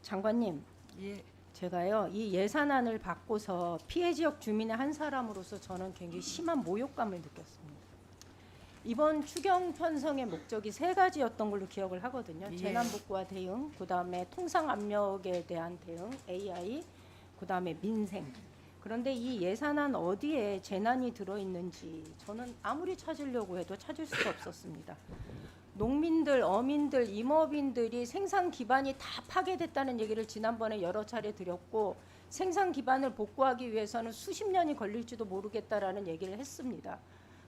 장관님, 예, 제가요 이 예산안을 받고서 피해 지역 주민의 한 사람으로서 저는 굉장히 심한 모욕감을 느꼈습니다. 이번 추경 편성의 목적이 세 가지였던 걸로 기억을 하거든요. 예. 재난 복구와 대응, 그다음에 통상 압력에 대한 대응, AI, 그다음에 민생. 그런데 이 예산안 어디에 재난이 들어있는지 저는 아무리 찾으려고 해도 찾을 수가 없었습니다. 농민들, 어민들, 임업인들이 생산 기반이 다 파괴됐다는 얘기를 지난번에 여러 차례 드렸고, 생산 기반을 복구하기 위해서는 수십 년이 걸릴지도 모르겠다라는 얘기를 했습니다.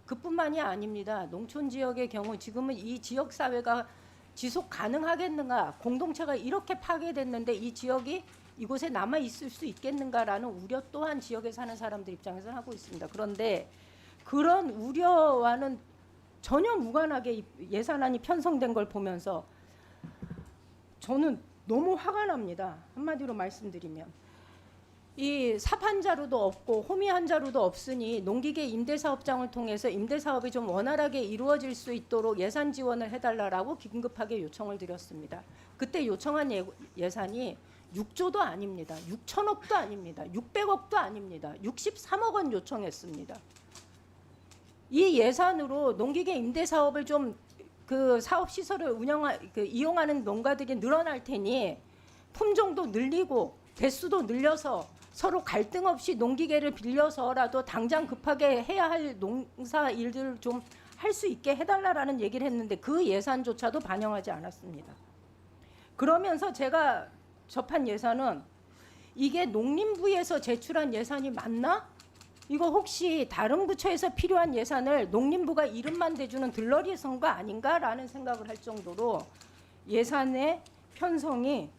그뿐만이 아닙니다. 농촌 지역의 경우 지금은 이 지역 사회가 지속 가능하겠는가, 공동체가 이렇게 파괴됐는데 이 지역이 이곳에 남아 있을 수 있겠는가라는 우려 또한 지역에 사는 사람들 입장에서 하고 있습니다. 그런데 그런 우려와는 전혀 무관하게 예산안이 편성된 걸 보면서 저는 너무 화가 납니다. 한마디로 말씀드리면 이 삽한자루도 없고 호미 한자루도 없으니 농기계 임대사업장을 통해서 임대사업이 좀 원활하게 이루어질 수 있도록 예산 지원을 해달라고 긴급하게 요청을 드렸습니다. 그때 요청한 예산이 6조도 아닙니다. 6천억도 아닙니다. 600억도 아닙니다. 63억 원 요청했습니다. 이 예산으로 농기계 임대 사업을 좀 그 사업 시설을 이용하는 농가들이 늘어날 테니 품종도 늘리고 대수도 늘려서 서로 갈등 없이 농기계를 빌려서라도 당장 급하게 해야 할 농사 일들을 좀 할 수 있게 해달라라는 얘기를 했는데 그 예산조차도 반영하지 않았습니다. 그러면서 제가 접한 예산은 이게 농림부에서 제출한 예산이 맞나? 이거 혹시 다른 부처에서 필요한 예산을 농림부가 이름만 대주는 들러리 선거 아닌가라는 생각을 할 정도로 예산의 편성이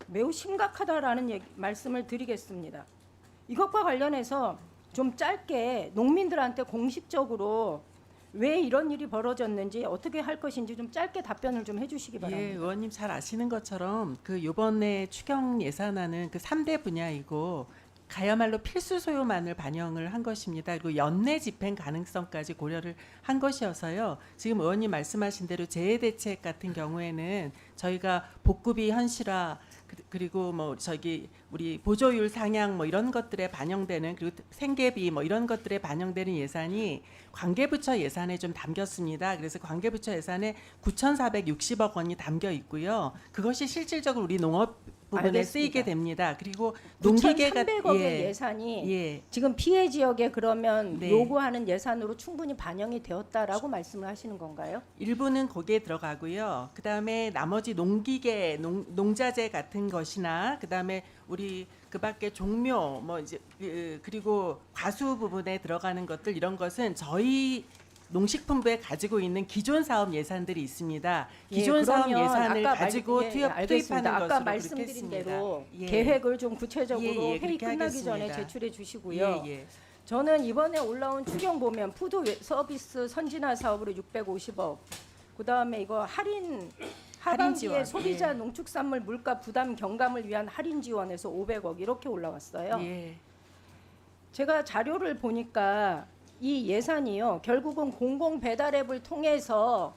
매우 심각하다라는 말씀을 드리겠습니다. 이것과 관련해서 좀 짧게 농민들한테 공식적으로 왜 이런 일이 벌어졌는지 어떻게 할 것인지 좀 짧게 답변을 좀 해주시기 바랍니다. 예, 의원님 잘 아시는 것처럼 그 이번에 추경 예산안은 그 3대 분야이고 가야말로 필수 소요만을 반영을 한 것입니다. 그리고 연내 집행 가능성까지 고려를 한 것이어서요. 지금 의원님 말씀하신 대로 재해 대책 같은 경우에는 저희가 복구비 현실화 그리고 뭐 우리 보조율 상향 뭐 이런 것들에 반영되는, 그리고 생계비 뭐 이런 것들에 반영되는 예산이 관계부처 예산에 좀 담겼습니다. 그래서 관계부처 예산에 9,460억 원이 담겨 있고요. 그것이 실질적으로 우리 농업 부분에 알겠습니다. 쓰이게 됩니다. 그리고 농기계가 9,300억의 예산이 지금 피해 지역에 그러면 네. 요구하는 예산으로 충분히 반영이 되었다라고 말씀을 하시는 건가요? 일부는 거기에 들어가고요. 그다음에 나머지 농기계, 농자재 같은 것이나 그다음에 우리 그밖에 종묘 뭐 이제 그리고 과수 부분에 들어가는 것들, 이런 것은 저희 농식품부에 가지고 있는 기존 사업 예산들이 있습니다. 기존 사업 예산을 가지고 투입하는 아까 것으로 말씀드린 그렇게 대로 예. 계획을 좀 구체적으로 회의 그렇게 끝나기 하겠습니다. 전에 제출해 주시고요. 예. 저는 이번에 올라온 추경 보면 푸드 서비스 선진화 사업으로 650억, 그다음에 이거 할인 하반기에 지원, 소비자 농축산물 물가 부담 경감을 위한 할인 지원에서 500억 이렇게 올라왔어요. 예. 제가 자료를 보니까 이 예산이요, 결국은 공공 배달 앱을 통해서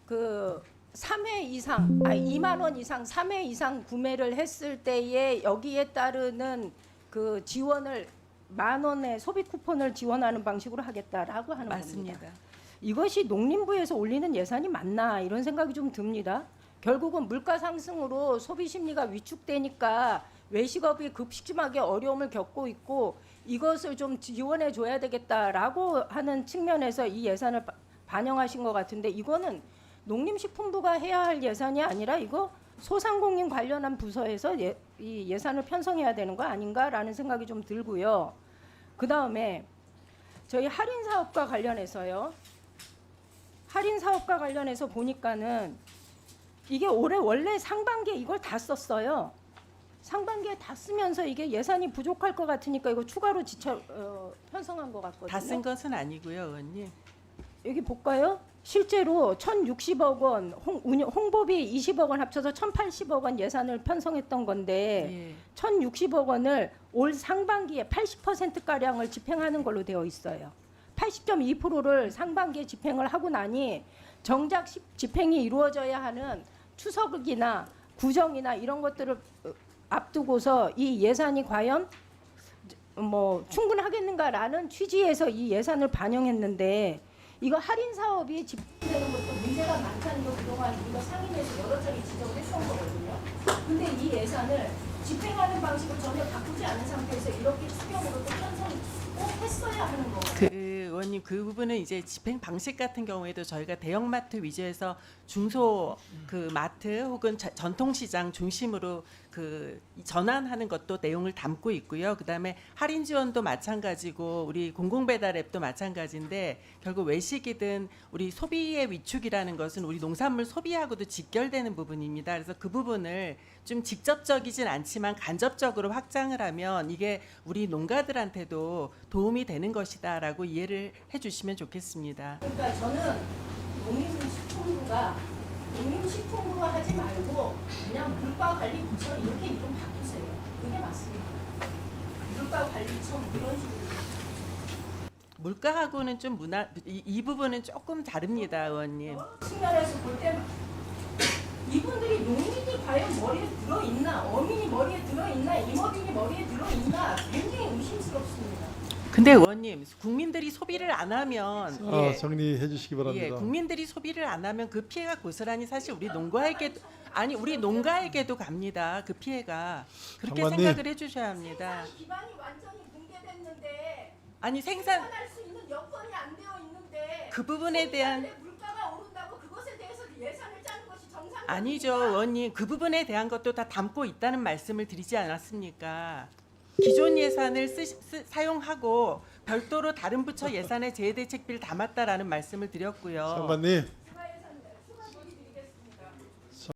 그 3회 이상, 2만 원 이상 3회 이상 구매를 했을 때에 여기에 따르는 그 지원을 10,000원의 소비 쿠폰을 지원하는 방식으로 하겠다라고 하는 맞습니다. 겁니다. 이것이 농림부에서 올리는 예산이 맞나 이런 생각이 좀 듭니다. 결국은 물가 상승으로 소비 심리가 위축되니까 외식업이 급심하게 어려움을 겪고 있고 이것을 좀 지원해 줘야 되겠다라고 하는 측면에서 이 예산을 반영하신 것 같은데, 이거는 농림식품부가 해야 할 예산이 아니라 이거 소상공인 관련한 부서에서 이 예산을 편성해야 되는 거 아닌가라는 생각이 좀 들고요. 그다음에 저희 할인 사업과 관련해서요. 할인 사업과 관련해서 보니까는 이게 올해 원래 상반기에 이걸 다 썼어요. 상반기에 다 쓰면서 이게 예산이 부족할 것 같으니까 이거 추가로 편성한 것 같거든요. 다 쓴 것은 아니고요, 의원님. 여기 볼까요? 실제로 1,060억 원, 홍보비 20억 원 합쳐서 1,080억 원 예산을 편성했던 건데 1,060억 원을 올 상반기에 80%가량을 집행하는 걸로 되어 있어요. 80.2%를 상반기에 집행을 하고 나니 정작 집행이 이루어져야 하는 추석이나 구정이나 이런 것들을 앞두고서 이 예산이 과연 뭐 충분하겠는가라는 취지에서 이 예산을 반영했는데 이거 할인 사업이 집행되는 것도 문제가 많다는 거 그동안 이거 상임위에서 여러 차례 지적을 했던 거거든요. 근데 이 예산을 집행하는 방식을 전혀 바꾸지 않은 상태에서 이렇게 추경으로 또 편성을 꼭 했어야 하는 거거든요. 의원님 그 부분은 이제 집행 방식 같은 경우에도 저희가 대형마트 위주에서 중소 그 마트 혹은 전통시장 중심으로 그 전환하는 것도 내용을 담고 있고요. 그다음에 할인 지원도 마찬가지고 우리 공공배달 앱도 마찬가지인데 결국 외식이든 우리 소비의 위축이라는 것은 우리 농산물 소비하고도 직결되는 부분입니다. 그래서 그 부분을 좀 직접적이진 않지만 간접적으로 확장을 하면 이게 우리 농가들한테도 도움이 되는 것이다라고 이해를 해주시면 좋겠습니다. 그러니까 저는 농림식품부로 하지 말고 그냥 물가관리부처 이렇게 이름 바꾸세요. 그게 맞습니다. 물가관리청 이런 식으로. 물가하고는 좀 이 부분은 조금 다릅니다, 의원님. 측면에서 볼 때 이분들이 농민이 과연 머리에 들어있나, 어민이 머리에 들어있나, 임업인이 머리에 들어있나 굉장히 의심스럽습니다. 근데 의원님, 국민들이 소비를 안 하면 정리해 주시기 바랍니다. 국민들이 소비를 안 하면 그 피해가 고스란히 사실 우리 농가에게도 갑니다. 그 피해가 그렇게 장관님. 생각을 해주셔야 합니다. 생산 기반이 완전히 붕괴됐는데 아니 생산 생산할 수 있는 여건이 안 되어 있는데 그 부분에 대한 물가가 오른다고 그것에 대해서 예산을 짜는 것이 정상입니까? 아니죠, 의원님. 그 부분에 대한 것도 다 담고 있다는 말씀을 드리지 않았습니까? 기존 예산을 사용하고 별도로 다른 부처 예산에 재해대책비를 담았다라는 말씀을 드렸고요. 장관님